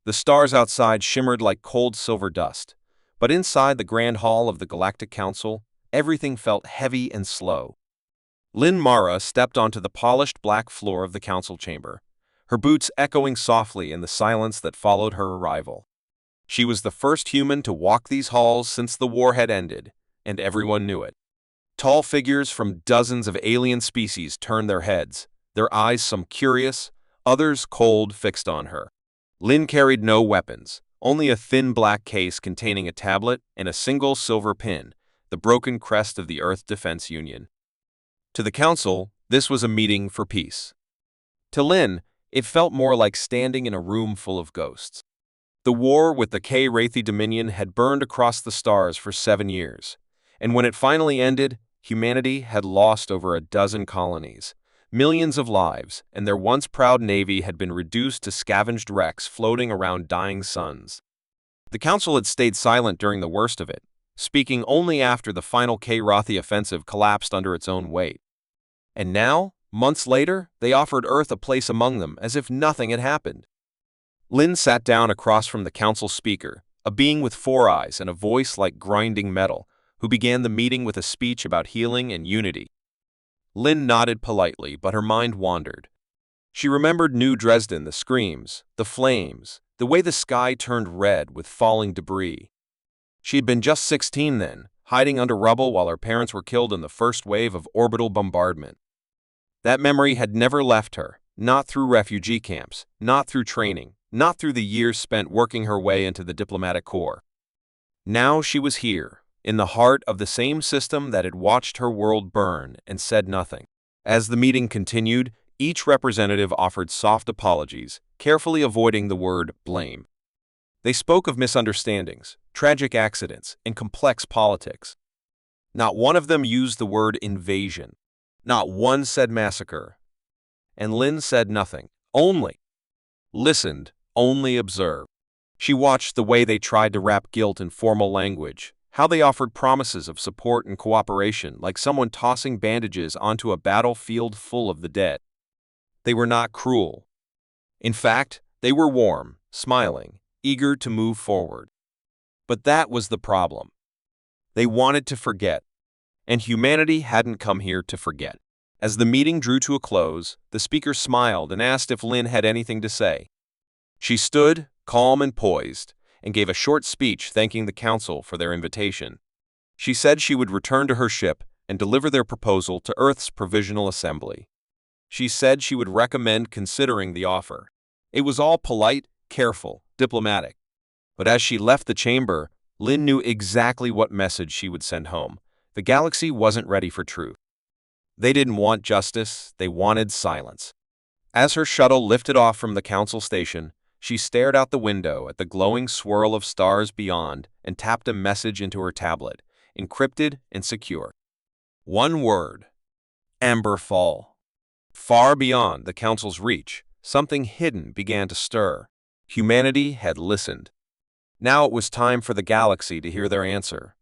The stars outside shimmered like cold silver dust, but inside the grand hall of the Galactic Council, everything felt heavy and slow. Lin Mara stepped onto the polished black floor of the council chamber, her boots echoing softly in the silence that followed her arrival. She was the first human to walk these halls since the war had ended, and everyone knew it. Tall figures from dozens of alien species turned their heads, their eyes some curious, others cold, fixed on her. Lin carried no weapons, only a thin black case containing a tablet and a single silver pin, the broken crest of the Earth Defense Union. To the Council, this was a meeting for peace. To Lin, it felt more like standing in a room full of ghosts. The war with the K-Wrathi Dominion had burned across the stars for 7 years, and when it finally ended, humanity had lost over a dozen colonies. Millions of lives, and their once proud navy had been reduced to scavenged wrecks floating around dying suns. The Council had stayed silent during the worst of it, speaking only after the final K-Wrathi offensive collapsed under its own weight. And now, months later, they offered Earth a place among them as if nothing had happened. Lin sat down across from the Council speaker, a being with 4 eyes and a voice like grinding metal, who began the meeting with a speech about healing and unity. Lin nodded politely, but her mind wandered. She remembered New Dresden, the screams, the flames, the way the sky turned red with falling debris. She had been just 16 then, hiding under rubble while her parents were killed in the first wave of orbital bombardment. That memory had never left her, not through refugee camps, not through training, not through the years spent working her way into the diplomatic corps. Now she was here, in the heart of the same system that had watched her world burn and said nothing. As the meeting continued, each representative offered soft apologies, carefully avoiding the word blame. They spoke of misunderstandings, tragic accidents, and complex politics. Not one of them used the word invasion. Not one said massacre. And Lin said nothing, only listened, only observed. She watched the way they tried to wrap guilt in formal language, how they offered promises of support and cooperation like someone tossing bandages onto a battlefield full of the dead. They were not cruel. In fact, they were warm, smiling, eager to move forward. But that was the problem. They wanted to forget, and humanity hadn't come here to forget. As the meeting drew to a close, the speaker smiled and asked if Lin had anything to say. She stood, calm and poised, and gave a short speech thanking the Council for their invitation. She said she would return to her ship and deliver their proposal to Earth's Provisional Assembly. She said she would recommend considering the offer. It was all polite, careful, diplomatic. But as she left the chamber, Lin knew exactly what message she would send home. The galaxy wasn't ready for truth. They didn't want justice, they wanted silence. As her shuttle lifted off from the Council station, she stared out the window at the glowing swirl of stars beyond and tapped a message into her tablet, encrypted and secure. One word: Amberfall. Far beyond the Council's reach, something hidden began to stir. Humanity had listened. Now it was time for the galaxy to hear their answer.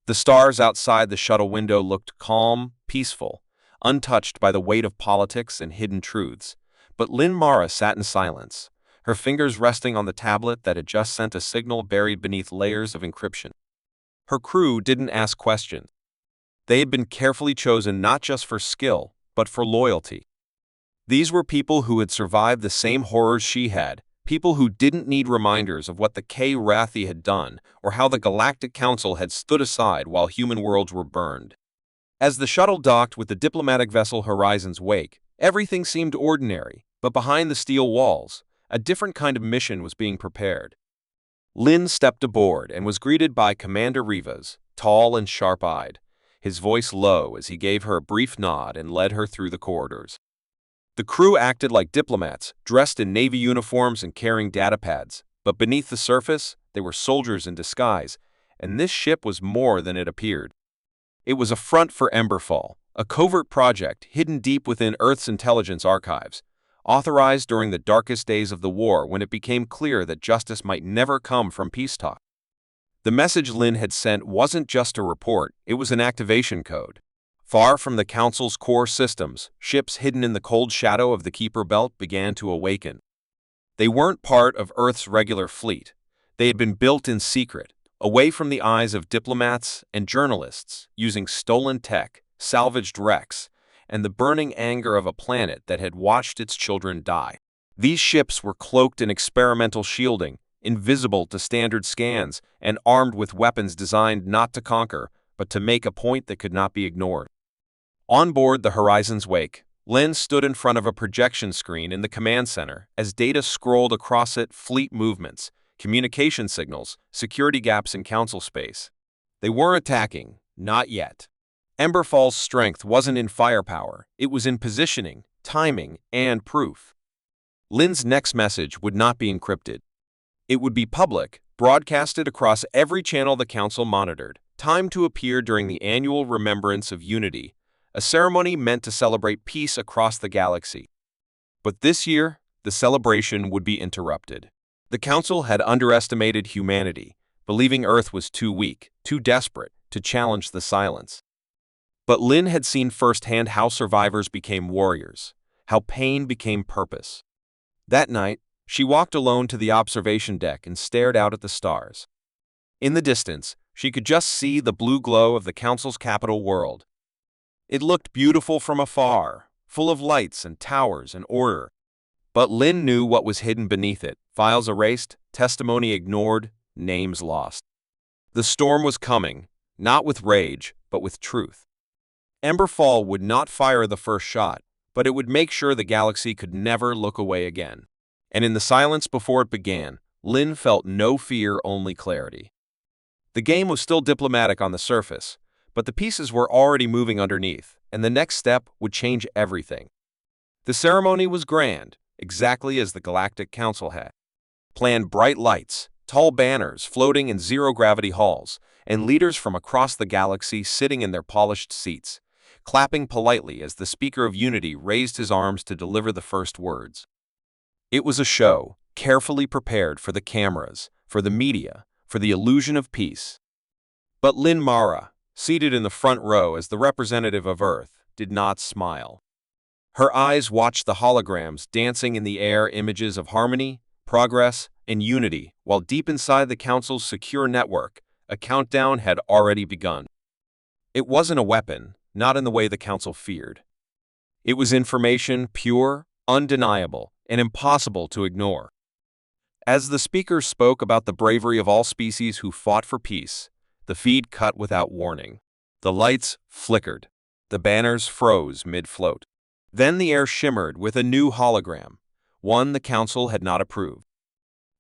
The stars outside the shuttle window looked calm, peaceful, untouched by the weight of politics and hidden truths. But Lin Mara sat in silence, her fingers resting on the tablet that had just sent a signal buried beneath layers of encryption. Her crew didn't ask questions. They had been carefully chosen not just for skill, but for loyalty. These were people who had survived the same horrors she had, people who didn't need reminders of what the K-Wrathi had done or how the Galactic Council had stood aside while human worlds were burned. As the shuttle docked with the diplomatic vessel Horizon's wake, everything seemed ordinary, but behind the steel walls, a different kind of mission was being prepared. Lin stepped aboard and was greeted by Commander Rivas, tall and sharp-eyed, his voice low as he gave her a brief nod and led her through the corridors. The crew acted like diplomats, dressed in Navy uniforms and carrying datapads, but beneath the surface, they were soldiers in disguise, and this ship was more than it appeared. It was a front for Emberfall, a covert project hidden deep within Earth's intelligence archives, authorized during the darkest days of the war when it became clear that justice might never come from peace talk. The message Lin had sent wasn't just a report, it was an activation code. Far from the Council's core systems, ships hidden in the cold shadow of the Keeper Belt began to awaken. They weren't part of Earth's regular fleet. They had been built in secret, away from the eyes of diplomats and journalists, using stolen tech, salvaged wrecks, and the burning anger of a planet that had watched its children die. These ships were cloaked in experimental shielding, invisible to standard scans, and armed with weapons designed not to conquer, but to make a point that could not be ignored. On board the Horizon's Wake, Lynn stood in front of a projection screen in the command center as data scrolled across it: fleet movements, communication signals, security gaps in council space. They weren't attacking, not yet. Emberfall's strength wasn't in firepower, it was in positioning, timing, and proof. Lynn's next message would not be encrypted. It would be public, broadcasted across every channel the council monitored, timed to appear during the annual Remembrance of Unity, a ceremony meant to celebrate peace across the galaxy. But this year, the celebration would be interrupted. The council had underestimated humanity, believing Earth was too weak, too desperate, to challenge the silence. But Lynn had seen firsthand how survivors became warriors, how pain became purpose. That night, she walked alone to the observation deck and stared out at the stars. In the distance, she could just see the blue glow of the council's capital world. It looked beautiful from afar, full of lights and towers and order. But Lynn knew what was hidden beneath it: files erased, testimony ignored, names lost. The storm was coming, not with rage, but with truth. Emberfall would not fire the first shot, but it would make sure the galaxy could never look away again. And in the silence before it began, Lynn felt no fear, only clarity. The game was still diplomatic on the surface, but the pieces were already moving underneath, and the next step would change everything. The ceremony was grand, exactly as the Galactic Council had planned: bright lights, tall banners floating in zero-gravity halls, and leaders from across the galaxy sitting in their polished seats, clapping politely as the Speaker of Unity raised his arms to deliver the first words. It was a show, carefully prepared for the cameras, for the media, for the illusion of peace. But Lynn Mara, seated in the front row as the representative of Earth, did not smile. Her eyes watched the holograms dancing in the air, images of harmony, progress, and unity, while deep inside the Council's secure network, a countdown had already begun. It wasn't a weapon, not in the way the Council feared. It was information, pure, undeniable, and impossible to ignore. As the speaker spoke about the bravery of all species who fought for peace, the feed cut without warning. The lights flickered. The banners froze mid-float. Then the air shimmered with a new hologram, one the Council had not approved.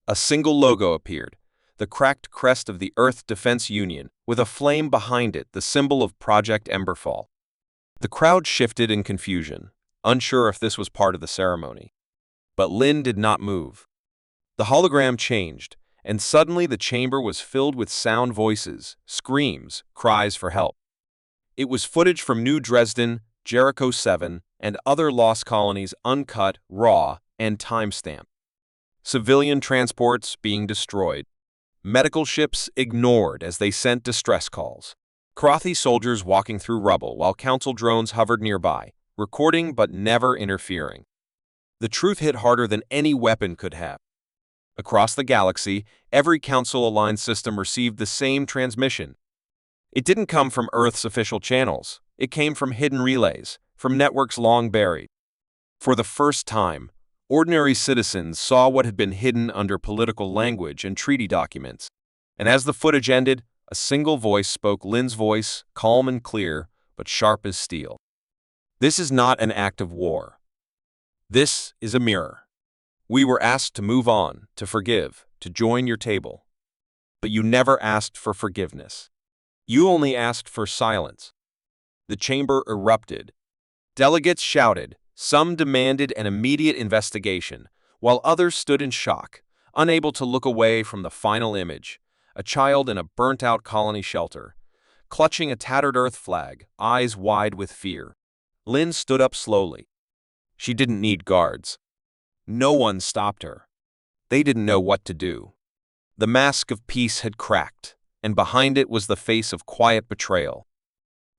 A single logo appeared, the cracked crest of the Earth Defense Union, with a flame behind it, the symbol of Project Emberfall. The crowd shifted in confusion, unsure if this was part of the ceremony. But Lynn did not move. The hologram changed, and suddenly the chamber was filled with sound: voices, screams, cries for help. It was footage from New Dresden, Jericho 7, and other lost colonies, uncut, raw, and timestamped. Civilian transports being destroyed. Medical ships ignored as they sent distress calls. Crothy soldiers walking through rubble while council drones hovered nearby, recording but never interfering. The truth hit harder than any weapon could have. Across the galaxy, every council-aligned system received the same transmission. It didn't come from Earth's official channels. It came from hidden relays, from networks long buried. For the first time, ordinary citizens saw what had been hidden under political language and treaty documents. And as the footage ended, a single voice spoke: Lynn's voice, calm and clear, but sharp as steel. This is not an act of war. This is a mirror. We were asked to move on, to forgive, to join your table. But you never asked for forgiveness. You only asked for silence. The chamber erupted. Delegates shouted. Some demanded an immediate investigation, while others stood in shock, unable to look away from the final image: a child in a burnt-out colony shelter, clutching a tattered Earth flag, eyes wide with fear. Lynn stood up slowly. She didn't need guards. No one stopped her. They didn't know what to do. The mask of peace had cracked, and behind it was the face of quiet betrayal.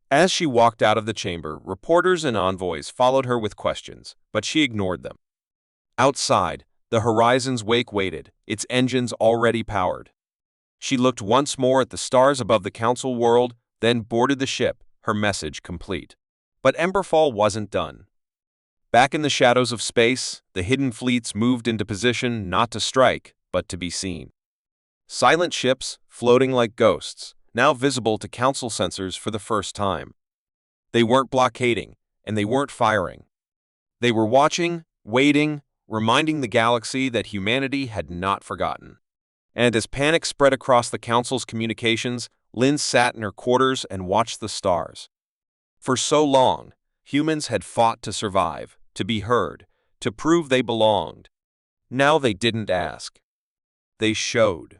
As she walked out of the chamber, reporters and envoys followed her with questions, but she ignored them. Outside, The horizon's wake waited, its engines already powered. She looked once more at the stars above the Council world, then boarded the ship, her message complete. But Emberfall wasn't done. Back in the shadows of space, the hidden fleets moved into position not to strike, but to be seen. Silent ships, floating like ghosts, now visible to Council sensors for the first time. They weren't blockading, and they weren't firing. They were watching, waiting, reminding the galaxy that humanity had not forgotten. And as panic spread across the Council's communications, Lynn sat in her quarters and watched the stars. For so long, humans had fought to survive, to be heard, to prove they belonged. Now they didn't ask. They showed.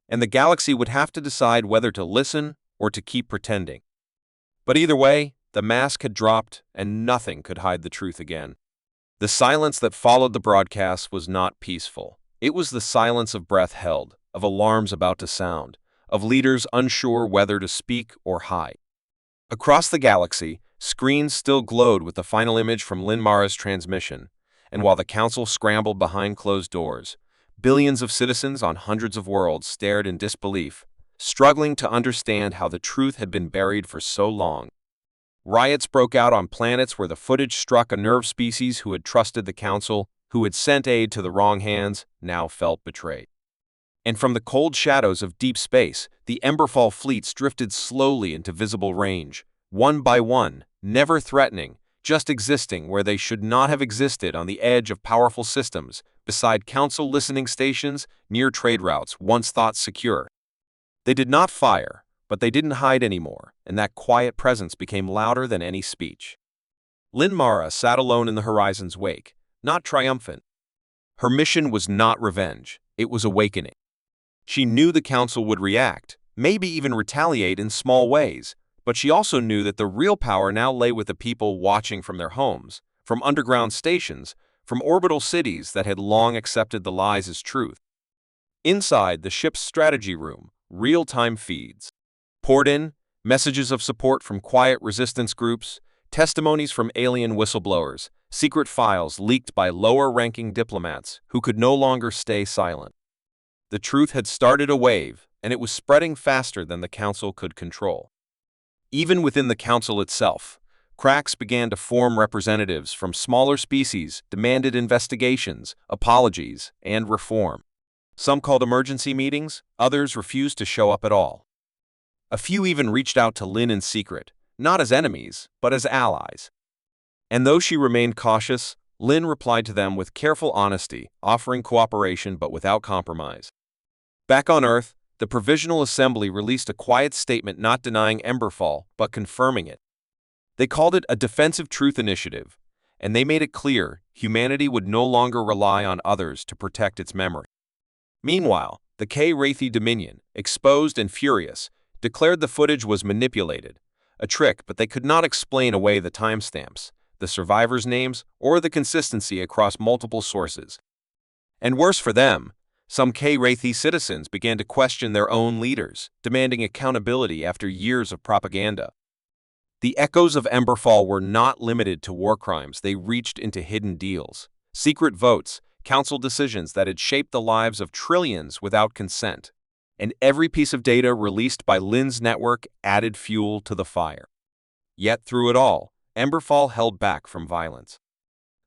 And the galaxy would have to decide whether to listen or to keep pretending. But either way, the mask had dropped, and nothing could hide the truth again. The silence that followed the broadcast was not peaceful. It was the silence of breath held, of alarms about to sound, of leaders unsure whether to speak or hide. Across the galaxy, screens still glowed with the final image from Lin Mara's transmission, and while the Council scrambled behind closed doors, billions of citizens on hundreds of worlds stared in disbelief, struggling to understand how the truth had been buried for so long. Riots broke out on planets where the footage struck a nerve species who had trusted the Council, who had sent aid to the wrong hands, now felt betrayed. And from the cold shadows of deep space, the Emberfall fleets drifted slowly into visible range, one by one, never threatening, just existing where they should not have existed on the edge of powerful systems, beside Council listening stations, near trade routes once thought secure. They did not fire, but they didn't hide anymore, and that quiet presence became louder than any speech. Lin Mara sat alone in the horizon's wake, not triumphant. Her mission was not revenge, it was awakening. She knew the Council would react, maybe even retaliate in small ways, but she also knew that the real power now lay with the people watching from their homes, from underground stations, from orbital cities that had long accepted the lies as truth. Inside the ship's strategy room, real-time feeds poured in, messages of support from quiet resistance groups, testimonies from alien whistleblowers, secret files leaked by lower-ranking diplomats who could no longer stay silent. The truth had started a wave, and it was spreading faster than the Council could control. Even within the Council itself, cracks began to form. Representatives from smaller species demanded investigations, apologies, and reform. Some called emergency meetings, others refused to show up at all. A few even reached out to Lin in secret, not as enemies, but as allies. And though she remained cautious, Lin replied to them with careful honesty, offering cooperation but without compromise. Back on Earth, the Provisional Assembly released a quiet statement not denying Emberfall, but confirming it. They called it a defensive truth initiative, and they made it clear humanity would no longer rely on others to protect its memory. Meanwhile, the K-Wraithy Dominion, exposed and furious, declared the footage was manipulated, a trick, but they could not explain away the timestamps, the survivors' names, or the consistency across multiple sources. And worse for them, some K-Wraithy citizens began to question their own leaders, demanding accountability after years of propaganda. The echoes of Emberfall were not limited to war crimes. They reached into hidden deals, secret votes, Council decisions that had shaped the lives of trillions without consent. And every piece of data released by Lin's network added fuel to the fire. Yet through it all, Emberfall held back from violence.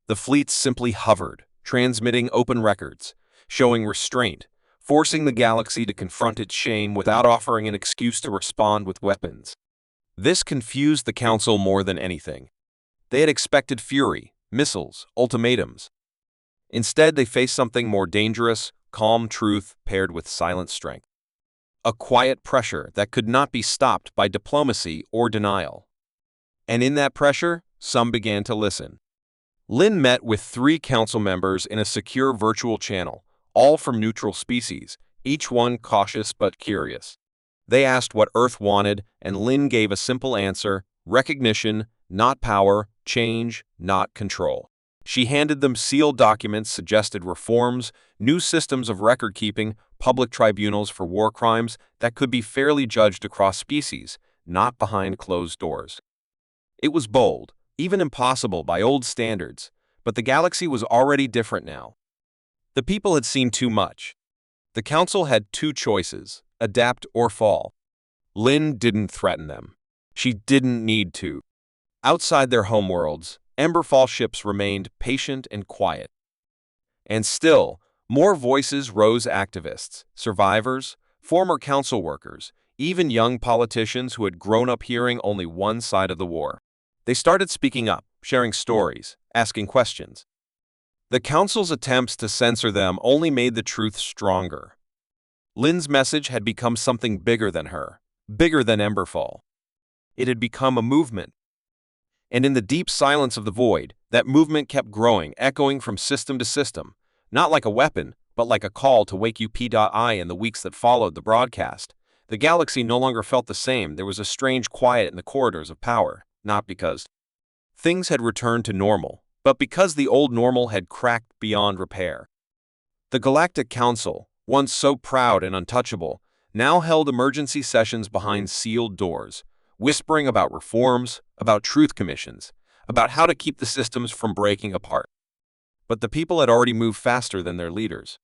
The fleets simply hovered, transmitting open records, showing restraint, forcing the galaxy to confront its shame without offering an excuse to respond with weapons. This confused the Council more than anything. They had expected fury, missiles, ultimatums. Instead, they faced something more dangerous, calm truth paired with silent strength. A quiet pressure that could not be stopped by diplomacy or denial. And in that pressure, some began to listen. Lin met with 3 Council members in a secure virtual channel, all from neutral species, each one cautious but curious. They asked what Earth wanted, and Lin gave a simple answer: recognition, not power; change, not control. She handed them sealed documents, suggested reforms, new systems of record-keeping, public tribunals for war crimes that could be fairly judged across species, not behind closed doors. It was bold, even impossible by old standards, but the galaxy was already different now. The people had seen too much. The council had two choices: adapt or fall. Lynn didn't threaten them. She didn't need to. Outside their homeworlds, Emberfall ships remained patient and quiet. And still, more voices rose: activists, survivors, former council workers, even young politicians who had grown up hearing only one side of the war. They started speaking up, sharing stories, asking questions. The council's attempts to censor them only made the truth stronger. Lynn's message had become something bigger than her, bigger than Emberfall. It had become a movement. And in the deep silence of the void, that movement kept growing, echoing from system to system, not like a weapon, but like a call to wake up. In the weeks that followed the broadcast, the galaxy no longer felt the same. There was a strange quiet in the corridors of power, not because things had returned to normal, but because the old normal had cracked beyond repair. The Galactic Council, once so proud and untouchable, now held emergency sessions behind sealed doors, whispering about reforms, about truth commissions, about how to keep the systems from breaking apart. But the people had already moved faster than their leaders.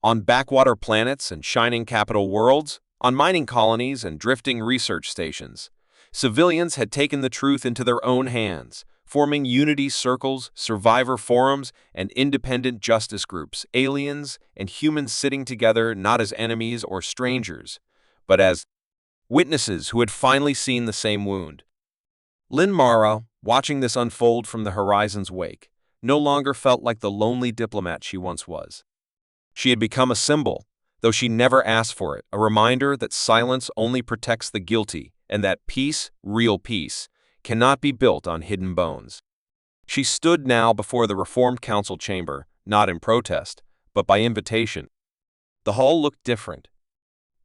On backwater planets and shining capital worlds, on mining colonies and drifting research stations, civilians had taken the truth into their own hands, forming unity circles, survivor forums, and independent justice groups, aliens and humans sitting together not as enemies or strangers, but as witnesses who had finally seen the same wound. Lynn Mara, watching this unfold from the horizon's wake, no longer felt like the lonely diplomat she once was. She had become a symbol, though she never asked for it, a reminder that silence only protects the guilty and that peace, real peace, cannot be built on hidden bones. She stood now before the Reformed Council chamber, not in protest, but by invitation. The hall looked different.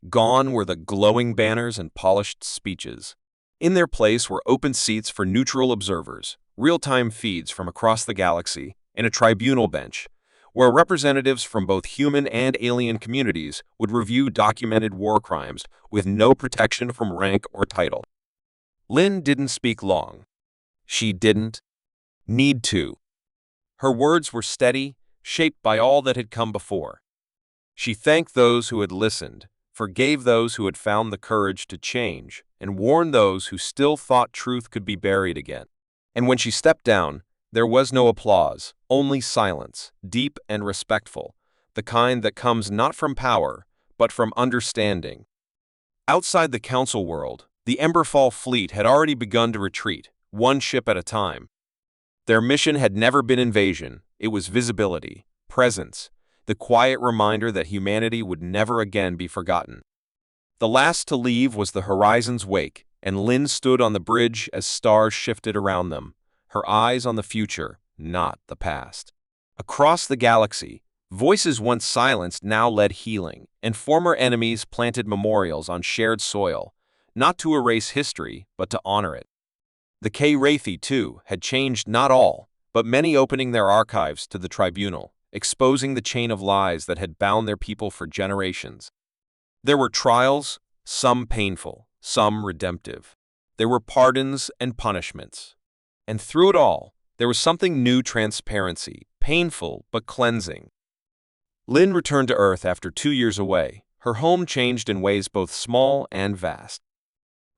Gone were the glowing banners and polished speeches. In their place were open seats for neutral observers, real-time feeds from across the galaxy, and a tribunal bench, where representatives from both human and alien communities would review documented war crimes with no protection from rank or title. Lynn didn't speak long. She didn't need to. Her words were steady, shaped by all that had come before. She thanked those who had listened, forgave those who had found the courage to change, and warned those who still thought truth could be buried again. And when she stepped down, there was no applause, only silence, deep and respectful, the kind that comes not from power, but from understanding. Outside the council world, the Emberfall fleet had already begun to retreat, one ship at a time. Their mission had never been invasion, it was visibility, presence, the quiet reminder that humanity would never again be forgotten. The last to leave was the horizon's wake, and Lynn stood on the bridge as stars shifted around them, her eyes on the future, not the past. Across the galaxy, voices once silenced now led healing, and former enemies planted memorials on shared soil, not to erase history, but to honor it. The K-Wrathi, too, had changed not all, but many, opening their archives to the tribunal, exposing the chain of lies that had bound their people for generations. There were trials, some painful, some redemptive. There were pardons and punishments. And through it all, there was something new: transparency, painful but cleansing. Lynn returned to Earth after 2 years away. Her home changed in ways both small and vast.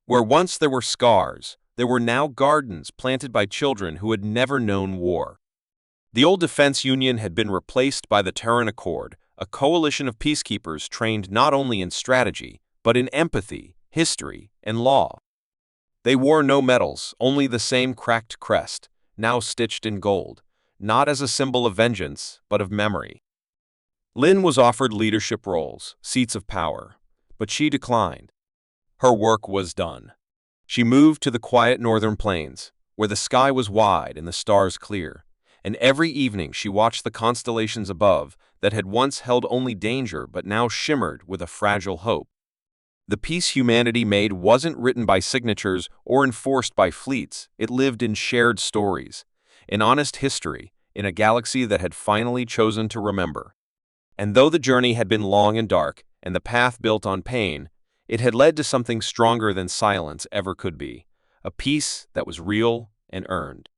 Where once there were scars, there were now gardens planted by children who had never known war. The old Defense Union had been replaced by the Terran Accord, a coalition of peacekeepers trained not only in strategy, but in empathy, history, and law. They wore no medals, only the same cracked crest, now stitched in gold, not as a symbol of vengeance, but of memory. Lynn was offered leadership roles, seats of power, but she declined. Her work was done. She moved to the quiet northern plains, where the sky was wide and the stars clear, and every evening she watched the constellations above that had once held only danger but now shimmered with a fragile hope. The peace humanity made wasn't written by signatures or enforced by fleets. It lived in shared stories, in honest history, in a galaxy that had finally chosen to remember. And though the journey had been long and dark, and the path built on pain, it had led to something stronger than silence ever could be, a peace that was real and earned.